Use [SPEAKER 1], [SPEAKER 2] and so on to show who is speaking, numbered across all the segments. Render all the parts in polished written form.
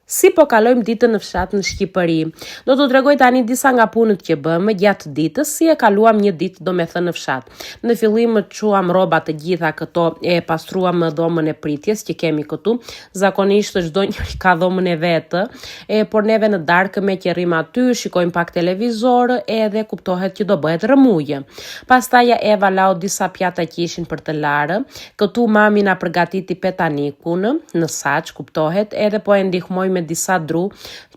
[SPEAKER 1] Si po kalojmë ditën në fshat në Shqipëri? Do t'u tregoj tani disa nga punët që bëmë gjatë ditës, si e kaluam një ditë domethënë në fshat. Në fillim çuam rrobat të gjitha këto, e pastruam dhomën e pritjes që kemi këtu. Zakonisht çdo njeri ka dhomën e vet, por neve në darkë me që rrim aty, shikojmë pak televizor, edhe kuptohet që do bëhet rëmujë. Pastaj Eva lau disa pjata që ishin për të larë. Këtu mami na përgatiti petanikun në saç, kuptohet, edhe po e ndihmoj me disa dru,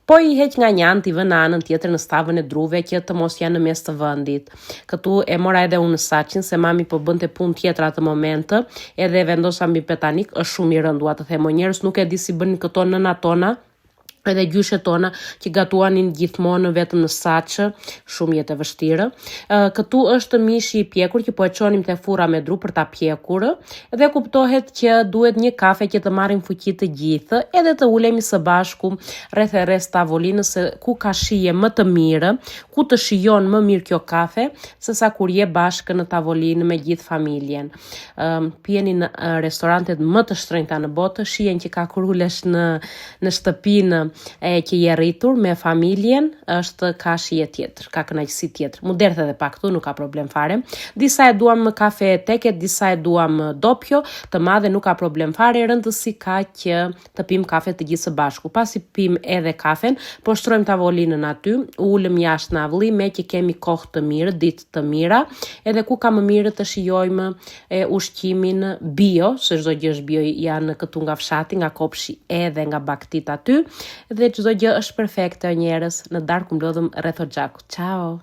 [SPEAKER 1] po i heq nga një anë t'i vë në anën tjetër në stavën e druve që të mos janë në mes të vendit. Këtu e mora edhe unë saçin se mami po bënte punë tjetër atë moment, edhe vendosa mbi petanik, është shumë i rëndua të them, njerëz nuk e di si bënin këto nëna tona, edhe gjyshet tona që gatuanin gjithmonë vetëm në saç, shumë jetë e vështirë. Këtu është mishi i pjekur që po e çonim te furra me dru për ta pjekur, dhe kuptohet që duhet një kafe që të marrim fuqi të gjithë, edhe të ulemi së bashku rreth e rreth tavolinës, ku ka shije më të mirë, ku të shijon më mirë kjo kafe, sesa kur je bashkë në tavolinë me gjithë familjen. Pjeni në restorantet më të shtrenjta në botë, shijen që ka kur ulesh në shtëpinë që je rritur me familjen, është ka shije tjetër, ka kënaqësi tjetër. Mu derdh edhe pak këtu, nuk ka problem fare. Disa e duam kafe teket, disa e duam doppio, të madhe nuk ka problem fare, rëndësi ka që të pim kafe të gjithë së bashku. Pasi pim edhe kafen, po shtrojmë tavolinën aty, ulëm jashtë në avlli me që kemi kohë të mirë, ditë të mira, edhe ku ka më mirë të shijojmë ushqimin bio, se çdo gjë është bio, janë këtu nga fshati, nga kopshi edhe nga baktit aty. Dhe çdo gjë është perfekte, njerëz, në darkë mblodhëm rreth xhakut. Ciao.